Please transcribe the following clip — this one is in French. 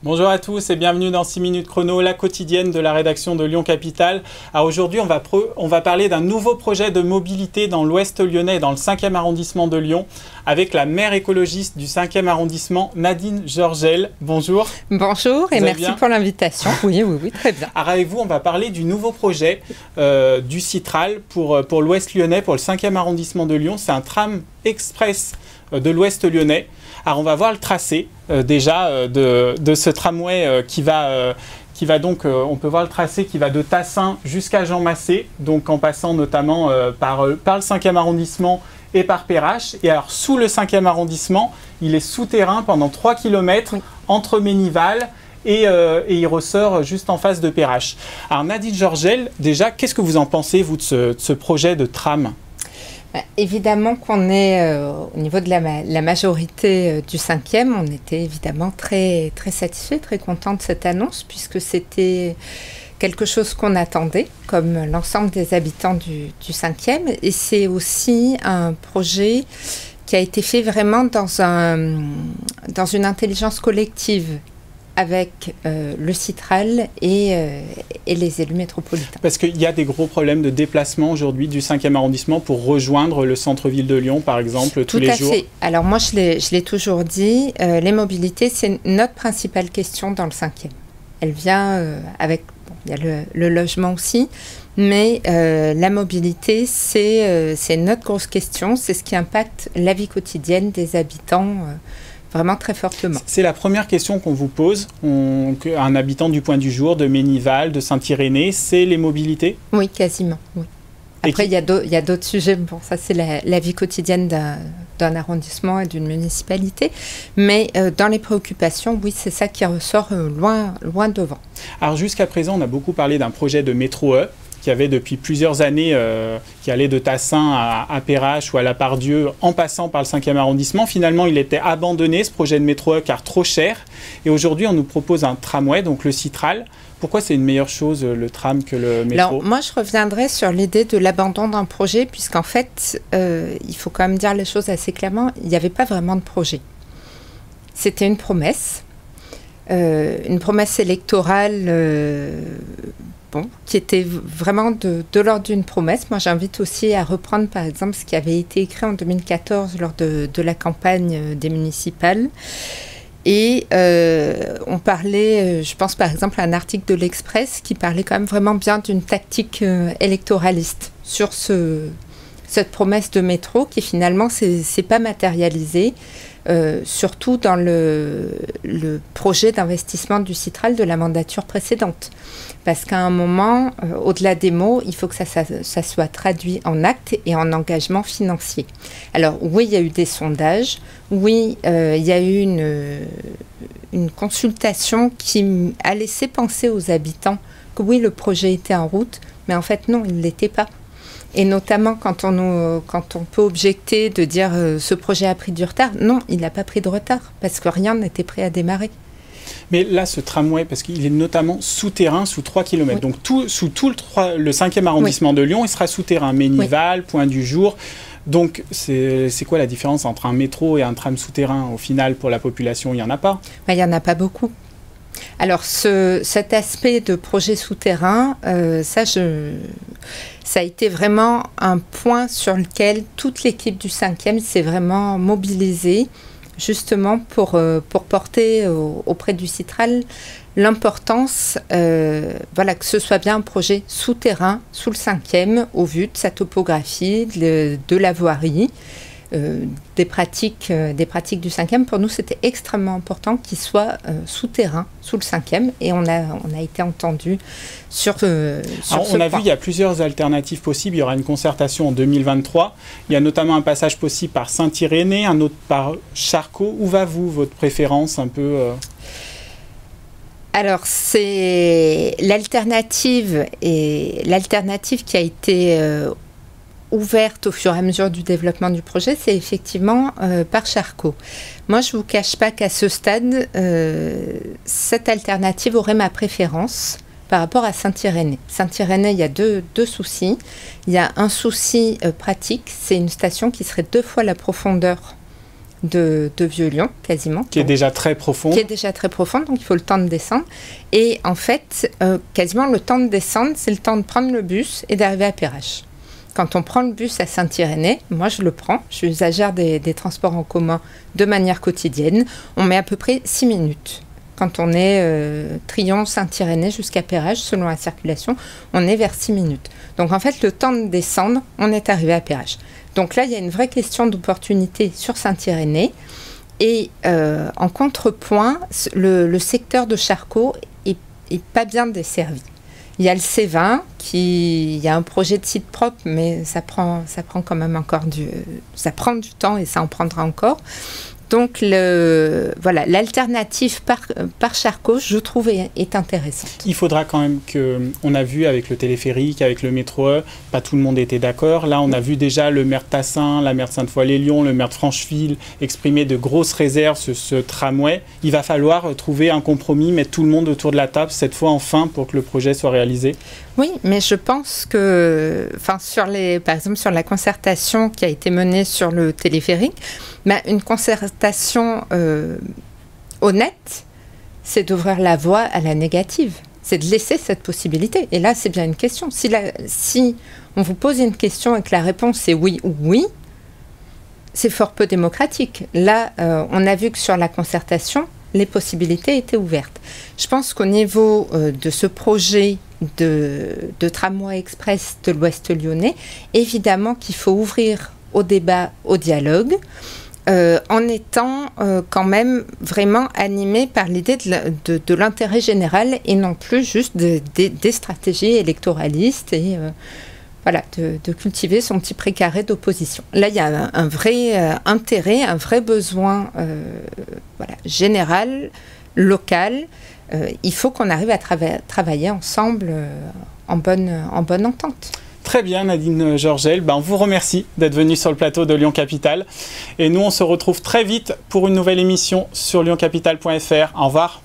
Bonjour à tous et bienvenue dans 6 minutes chrono, la quotidienne de la rédaction de Lyon Capitale. Alors aujourd'hui, on va parler d'un nouveau projet de mobilité dans l'Ouest lyonnais et dans le 5e arrondissement de Lyon avec la maire écologiste du 5e arrondissement, Nadine Georgel. Bonjour. Bonjour et merci pour l'invitation. Oui, très bien. Alors avec vous, on va parler du nouveau projet du Citral pour l'Ouest lyonnais, pour le 5e arrondissement de Lyon. C'est un tram express de l'Ouest lyonnais. Alors on va voir le tracé déjà de ce tramway qui va donc, on peut voir le tracé qui va de Tassin jusqu'à Jean Massé, donc en passant notamment par le 5e arrondissement et par Perrache. Et alors sous le 5e arrondissement, il est souterrain pendant 3 km entre Ménival et il ressort juste en face de Perrache. Alors Nadine Georgel, déjà, qu'est-ce que vous en pensez, vous, de ce projet de tram ? Évidemment qu'on est au niveau de la majorité du 5e, on était évidemment très satisfait, très content de cette annonce puisque c'était quelque chose qu'on attendait comme l'ensemble des habitants du 5e et c'est aussi un projet qui a été fait vraiment dans une intelligence collective avec le Citral et les élus métropolitains. Parce qu'il y a des gros problèmes de déplacement aujourd'hui du 5e arrondissement pour rejoindre le centre-ville de Lyon, par exemple, tous les jours. Tout à fait. Alors moi, je l'ai toujours dit, les mobilités, c'est notre principale question dans le 5e. Elle vient avec, il y a le logement aussi, mais la mobilité, c'est notre grosse question, c'est ce qui impacte la vie quotidienne des habitants vraiment très fortement. C'est la première question qu'on vous pose, un habitant du Point du Jour, de Ménival, de Saint-Irénée, c'est les mobilités ? Oui, quasiment. Oui. Après, il y a d'autres sujets. Bon, ça, c'est la vie quotidienne d'un arrondissement et d'une municipalité. Mais dans les préoccupations, oui, c'est ça qui ressort loin devant. Alors, jusqu'à présent, on a beaucoup parlé d'un projet de métro E qui avait depuis plusieurs années, qui allait de Tassin à Perrache ou à La Part-Dieu en passant par le 5e arrondissement. Finalement, il était abandonné, ce projet de métro E, car trop cher. Et aujourd'hui, on nous propose un tramway, donc le Citral. Pourquoi c'est une meilleure chose, le tram, que le métro ? Alors, moi, je reviendrai sur l'idée de l'abandon d'un projet, puisqu'en fait, il faut quand même dire les choses assez clairement, il n'y avait pas vraiment de projet. C'était une promesse électorale qui était vraiment de l'ordre d'une promesse. Moi, j'invite aussi à reprendre, par exemple, ce qui avait été écrit en 2014 lors de la campagne des municipales. Et on parlait, je pense par exemple à un article de l'Express qui parlait quand même vraiment bien d'une tactique électoraliste sur cette promesse de métro qui finalement s'est pas matérialisée. Surtout dans le projet d'investissement du Citral de la mandature précédente. Parce qu'à un moment, au-delà des mots, il faut que ça soit traduit en actes et en engagement financier. Alors oui, il y a eu des sondages, oui, il y a eu une consultation qui a laissé penser aux habitants que oui, le projet était en route, mais en fait non, il ne l'était pas. Et notamment quand on peut objecter de dire ce projet a pris du retard, non, il n'a pas pris de retard, parce que rien n'était prêt à démarrer. Mais là, ce tramway, parce qu'il est notamment souterrain sous 3 km, donc sous tout le 5e arrondissement de Lyon, il sera souterrain, Ménival, Point du Jour. Donc, c'est quoi la différence entre un métro et un tram souterrain ? Au final, pour la population, il n'y en a pas ? Il n'y en a pas beaucoup. Alors, cet aspect de projet souterrain, ça a été vraiment un point sur lequel toute l'équipe du 5e s'est vraiment mobilisée, justement pour porter auprès du Citral l'importance que ce soit bien un projet souterrain sous le 5e, au vu de sa topographie, de la voirie. Des pratiques du 5e, pour nous, c'était extrêmement important qu'il soit souterrain, sous le 5e, et on a été entendu sur ce point. On a vu, il y a plusieurs alternatives possibles. Il y aura une concertation en 2023. Il y a notamment un passage possible par Saint-Irénée, un autre par Charcot. Où va votre préférence un peu Alors, c'est l'alternative qui a été ouverte au fur et à mesure du développement du projet, c'est effectivement par Charcot. Moi, je ne vous cache pas qu'à ce stade, cette alternative aurait ma préférence par rapport à Saint-Irénée. Saint-Irénée, il y a deux soucis. Il y a un souci pratique, c'est une station qui serait 2 fois la profondeur de Vieux-Lyon, quasiment. Qui est déjà très profond. Qui est déjà très profond, donc il faut le temps de descendre. Et en fait, quasiment le temps de descendre, c'est le temps de prendre le bus et d'arriver à Perrache. Quand on prend le bus à Saint-Irénée, moi je le prends, je suis usagère des transports en commun de manière quotidienne, on met à peu près 6 minutes. Quand on est Trion, Saint-Irénée jusqu'à Perrache, selon la circulation, on est vers 6 minutes. Donc en fait, le temps de descendre, on est arrivé à Perrache. Donc là, il y a une vraie question d'opportunité sur Saint-Irénée. Et en contrepoint, le secteur de Charcot est pas bien desservi. Il y a le C20, il y a un projet de site propre, mais ça prend quand même encore ça prend du temps et ça en prendra encore. Donc, l'alternative par Charcot, je trouve, est intéressante. Il faudra quand même on a vu avec le téléphérique, avec le métro, pas tout le monde était d'accord. Là, on a vu déjà le maire de Tassin, la maire de Sainte-Foy-les-Lyons, le maire de Francheville exprimer de grosses réserves sur ce tramway. Il va falloir trouver un compromis, mettre tout le monde autour de la table, cette fois enfin, pour que le projet soit réalisé. Oui, mais je pense que, par exemple, sur la concertation qui a été menée sur le téléphérique, une concertation honnête, c'est d'ouvrir la voie à la négative. C'est de laisser cette possibilité. Et là, c'est bien une question. Si on vous pose une question et que la réponse est oui ou oui, c'est fort peu démocratique. Là, on a vu que sur la concertation, les possibilités étaient ouvertes. Je pense qu'au niveau de ce projet de tramway express de l'Ouest lyonnais, évidemment qu'il faut ouvrir au débat, au dialogue, en étant quand même vraiment animé par l'idée de l'intérêt général et non plus juste des stratégies électoralistes et de cultiver son petit précaré d'opposition. Là, il y a un vrai intérêt, un vrai besoin général, local. Il faut qu'on arrive à travailler ensemble en bonne entente. Très bien, Nadine Georgel. On vous remercie d'être venue sur le plateau de Lyon Capital. Et nous, on se retrouve très vite pour une nouvelle émission sur lyoncapital.fr. Au revoir.